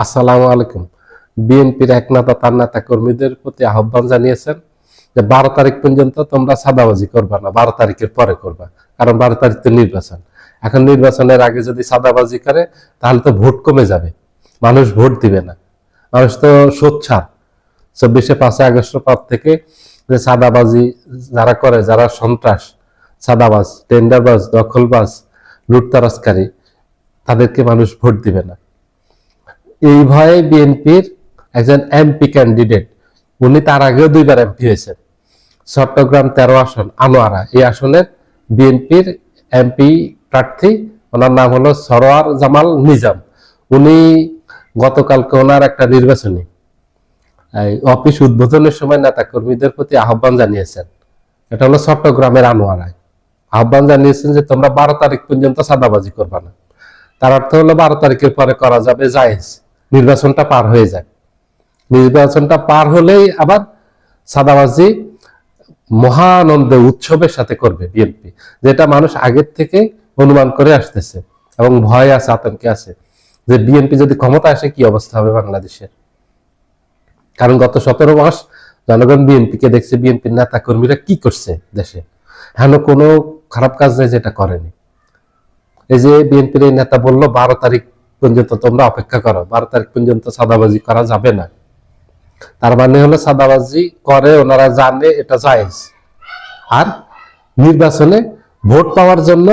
আসসালামু আলাইকুম। বিএনপির এক নেতা তার নেতা কর্মীদের প্রতি আহ্বান জানিয়েছেন যে 12 তারিখ পর্যন্ত তোমরা সাদাবাজি করবা না, 12 তারিখের পরে করবা। কারণ 12 তারিখ তো নির্বাচন। এখন নির্বাচনের আগে যদি সাদাবাজি করে তাহলে তো ভোট কমে যাবে, মানুষ ভোট দিবে না। মানুষ তো সোচ্চার 24-5 আগস্টের পর থেকে যে সাদাবাজি যারা করে, যারা সন্ত্রাস, সাদাবাজ, টেন্ডারবাজ, দখলবাজ, লুটতরাজকারী, তাদেরকে মানুষ ভোট দিবে না। এই ভয়ে বিএনপির একজন এমপি ক্যান্ডিডেট, উনি তার আগেও 2বার এমপি হয়েছেন, চট্টগ্রাম 13 আসন আনোয়ারা, এই আসনের বিএনপির এমপি প্রার্থী, ওনার নাম হলো সরোয়ার জামাল নিজাম। উনি গতকালকে ওনার একটা নির্বাচনী অফিস উদ্বোধনের সময় নেতা কর্মীদের প্রতি আহ্বান জানিয়েছেন। এটা হলো চট্টগ্রামের আনোয়ারায় আহ্বান জানিয়েছেন যে তোমরা 12 তারিখ পর্যন্ত সাদাবাজি করবা না। তার অর্থ হলো 12 তারিখের পরে করা যাবে জায়েজ, নির্বাচনটা পার হয়ে যায়। নির্বাচনটা পার হলেই আবার সাদাবাজি মহানন্দে উৎসবের সাথে করবে বিএনপি, যেটা মানুষ আগের থেকে অনুমান করে আসতেছে এবং ভয় আছে, আতঙ্কে আছে যে বিএনপি যদি ক্ষমতা আসে কি অবস্থা হবে বাংলাদেশের। কারণ গত 17 মাস জনগণ বিএনপিকে দেখছে, বিএনপির নেতা কর্মীরা কি করছে দেশে। হেন কোনো খারাপ কাজ নেই যেটা করেনি। এই যে বিএনপির এই নেতা বললো 12 তারিখ পর্যন্ত তোমরা অপেক্ষা করো, 12 তারিখ পর্যন্ত সাদাবাজি করা যাবে না। তার মানে হলো সাদাবাজি করে ওনারা জানে এটা জায়েজ, আর নির্বাচনে ভোট পাওয়ার জন্য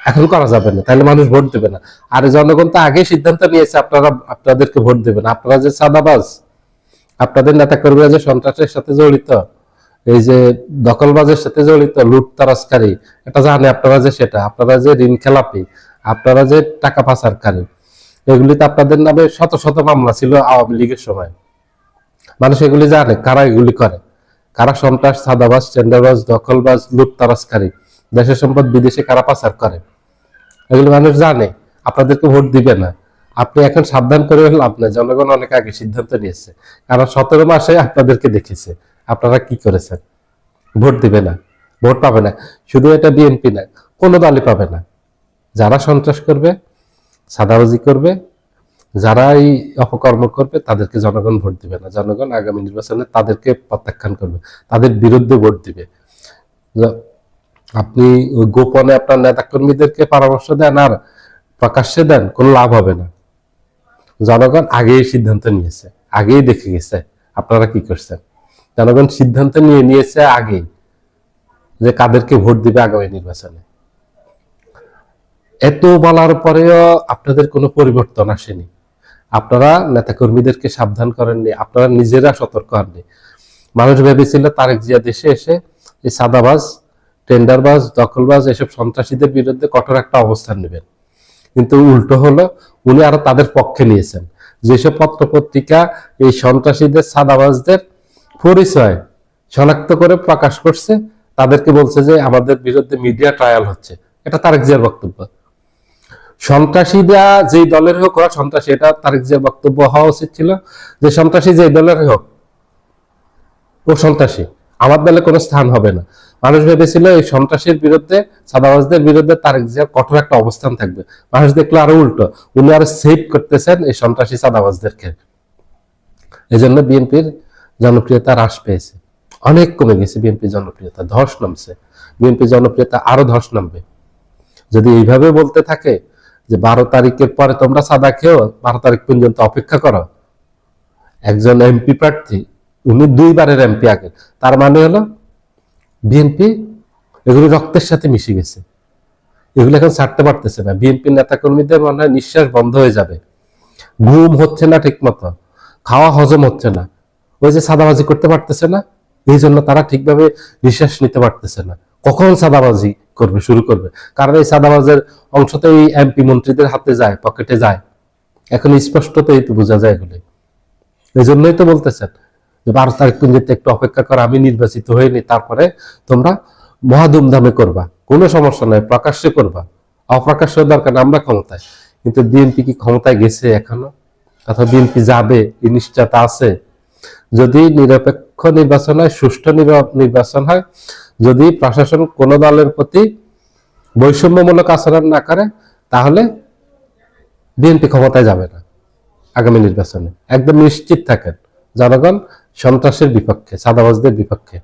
এখন করা যাবে না, তাহলে মানুষ ভোট দেবে না। আর জনগণ তো আগে সিদ্ধান্ত নিয়েছে আপনাদেরকে ভোট দেবে না। আপনারা যে সাদাবাজ, আপনাদের নেতা কর্মীরা যে সন্ত্রাসের সাথে জড়িত, এই যে দখলবাজের সাথে জড়িত, লুটতরাজকারী, এটা জানে আপনারা যে সেটা, আপনারা যে ঋণ খেলাপি, আপনারা যে টাকা পাচারকারী, এগুলিতে আপনাদের নামে শত শত মামলা ছিল আওয়ামী লীগের সময়। মানুষ এগুলি জানে কারা এগুলি করে, কারা সন্ত্রাস, সাদাবাজ, টেন্ডারবাজ, দখলবাজ, লুটতরাজকারী, দেশের সম্পদ বিদেশে কারা পাচার করে, এগুলি মানুষ জানে। আপনাদেরকে ভোট দিবে না। আপনি এখন সাবধান করে লাভ নাই, জনগণ অনেক আগে সিদ্ধান্ত নিয়েছে। কারণ 17 মাসে আপনাদেরকে দেখেছে আপনারা কি করেছেন। ভোট দিবে না, ভোট পাবে না। শুধু এটা বিএনপি না, কোনো দলই পাবে না। যারা সন্ত্রাস করবে, সাদাবাজি করবে, যারা এই অপকর্ম করবে, তাদেরকে জনগণ ভোট দিবে না। জনগণ আগামী নির্বাচনে তাদেরকে প্রত্যাখ্যান করবে, তাদের বিরুদ্ধে ভোট দিবে। আপনি গোপনে আপনার নেতা কর্মীদেরকে পরামর্শ দেন আর প্রকাশ্যে দেন, কোনো লাভ হবে না। জনগণ আগেই সিদ্ধান্ত নিয়েছে, আগেই দেখে গেছে আপনারা কি করছেন। জনগণ সিদ্ধান্ত নিয়েছে আগেই যে কাদেরকে ভোট দিবে আগামী নির্বাচনে। এত বলার পরেও আপনাদের কোনো পরিবর্তন আসেনি। আপনারা নেতাকর্মীদেরকে সাবধান করেননি, আপনারা নিজেরা সতর্ক হননি। মানুষ ভেবেছিল তারেক জিয়া দেশে এসে এই সাদাবাজ, টেন্ডারবাজ, দখলবাজ, এসব সন্ত্রাসীদের বিরুদ্ধে কঠোর একটা অবস্থান নেবেন, কিন্তু উল্টো হলো। উনি আরো তাদের পক্ষে নিয়েছেন। যেসব পত্রপত্রিকা এই সন্ত্রাসীদের, সাদাবাজদের পরিচয় শনাক্ত করে প্রকাশ করছে, তাদেরকে বলছে যে আমাদের বিরুদ্ধে মিডিয়া ট্রায়াল হচ্ছে। এটা তারেক জিয়ার বক্তব্য। সন্ত্রাসীরা যেই দলের হোক ওরা সন্ত্রাসী, এটা তারেক জিয়ার বক্তব্য হওয়া উচিত ছিল যে সন্ত্রাসী যেই দলের হোক ও সন্ত্রাসী, আমার দলে কোনো স্থান হবে না। মানুষ ভেবেছিল এই সন্ত্রাসীর বিরুদ্ধে, সাদাবাজদের বিরুদ্ধে তারেক জিয়ার কঠোর একটা অবস্থান থাকবে। মানুষ দেখলো আরো উল্টো, উনি আরো সেভ করতেছেন এই সন্ত্রাসী সাদাবাজদেরকে। এই জন্য বিএনপির জনপ্রিয়তা হ্রাস পেয়েছে, অনেক কমে গেছে বিএনপির জনপ্রিয়তা, ধস নামছে। বিএনপির জনপ্রিয়তা আরো ধস নামবে যদি এইভাবে বলতে থাকে যে 12 তারিখের পরে তোমরা সাদা খেয়েও 12 তারিখ পর্যন্ত অপেক্ষা করো। একজন এমপি প্রার্থী, উনি 2বারের এমপি আগে, তার মানে হলো বিএনপি এগুলো রক্তের সাথে মিশে গেছে, এগুলো এখন ছাড়তে পারতেছে না। বিএনপি নেতা কর্মীদের মনে হয় নিঃশ্বাস বন্ধ হয়ে যাবে, ঘুম হচ্ছে না ঠিক মতো, খাওয়া হজম হচ্ছে না। ওই যে সাদাবাজি করতে পারতেছে না, এই জন্য তারা ঠিকভাবে নিঃশ্বাস নিতে পারতেছে না। কখন সাদাবাজি করবে, শুরু করবে। কারণ এই সাদাবাজের অংশ তো এই এমপি মন্ত্রীদের হাতে যায়, পকেটে যায়। এখন স্পষ্ট তো এই তো বোঝা যায় এগুলো। এই জন্যই তো বলতেছেন যে 12 তারিখ পর্যন্ত একটু অপেক্ষা করো, আমি নির্বাচিত হইনি, তারপরে তোমরা মহা ধুমধামে করবা, কোনো সমস্যা নাই, প্রকাশ্যে করবা। অপ্রকাশ্য দরকার, আমরা ক্ষমতায়। কিন্তু বিএনপি কি ক্ষমতায় গেছে এখনো? অথবা বিএনপি যাবে, এই নিশ্চয়তা আছে? যদি নিরপেক্ষ নির্বাচন হয়, সুষ্ঠু নির্বাচন হয়, যদি প্রশাসন কোন দলের প্রতি বৈষম্যমূলক আচরণ না করে, তাহলে বিএনপি ক্ষমতায় যাবে না। আগামী নির্বাচনে। একদম নিশ্চিত থাকেন জনগণ সন্ত্রাসের বিপক্ষে, চাঁদাবাজদের বিপক্ষে,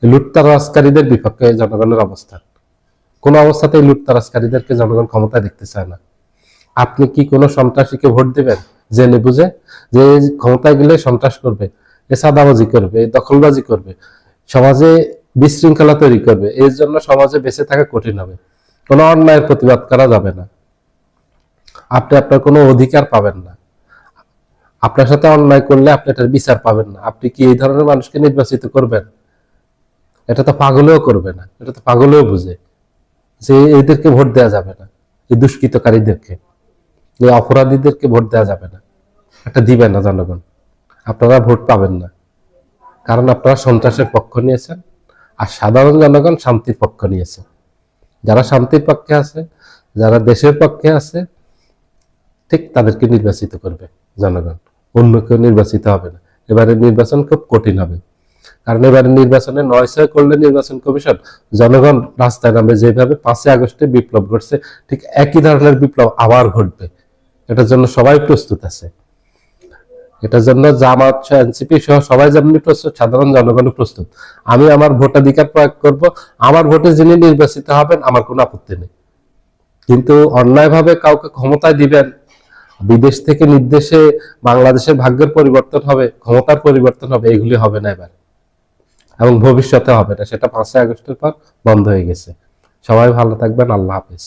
লুটতরাজকারীদের বিপক্ষে জনগণের অবস্থান। কোন অবস্থাতেই লুটতরাজকারীদেরকে জনগণ ক্ষমতায় দেখতে চায় না। আপনি কি কোনো সন্ত্রাসীকে ভোট দিবেন জেনে বুঝে, যে ক্ষমতায় গেলে সন্ত্রাস করবে, এ চাঁদাবাজি করবে, এ দখলবাজি করবে, সমাজে বিশৃঙ্খলা তৈরি করবে, এর জন্য সমাজে বেঁচে থাকা কঠিন হবে। কোনো অন্যায়ের প্রতিবাদ করা যাবে না, আপনি আপনার কোনো অধিকার পাবেন না, আপনার সাথে অন্যায় করলে আপনি এটার বিচার পাবেন না। আপনি কি এই ধরনের মানুষকে নির্বাচিত করবেন? এটা তো পাগলেও করবে না, এটা তো পাগলেও বুঝে যে এদেরকে ভোট দেওয়া যাবে না, এই দুষ্কৃতকারীদেরকে, এই অপরাধীদেরকে ভোট দেওয়া যাবে না, এটা দিবে না জনগণ। আপনারা ভোট পাবেন না, কারণ আপনারা সন্ত্রাসের পক্ষ নিয়েছেন, আর সাধারণ জনগণ শান্তির পক্ষ নিয়েছে। যারা শান্তির পক্ষে আছে, যারা দেশের পক্ষে আছে, ঠিক তাদেরকে নির্বাচিত করবে জনগণ, অন্য কেউ নির্বাচিত হবে না। এবারে নির্বাচন খুব কঠিন হবে, কারণ এবারে নির্বাচনে ৯/৬ করলে নির্বাচন কমিশন, জনগণ রাস্তায় নামবে। যেভাবে ৫ই আগস্টে বিপ্লব ঘটছে, ঠিক একই ধরনের বিপ্লব আবার ঘটবে। এটার জন্য সবাই প্রস্তুত আছে। এটার জন্য জামাত, এনসিপি সহ সবাই যেমনি প্রস্তুত, সাধারণ জনগণও প্রস্তুত। আমি আমার ভোটাধিকার প্রয়োগ করব, আমার ভোটে যিনি নির্বাচিত হবেন আমার কোনো আপত্তি নেই। কিন্তু অন্যায়ভাবে কাউকে ক্ষমতায় দিবেন, বিদেশ থেকে নির্দেশে বাংলাদেশের ভাগ্যের পরিবর্তন হবে, ক্ষমতার পরিবর্তন হবে, এগুলি হবে না এবার, এবং ভবিষ্যতে হবে না। সেটা ৫ই আগস্টের পর বন্ধ হয়ে গেছে। সবাই ভালো থাকবেন। আল্লাহ হাফেজ।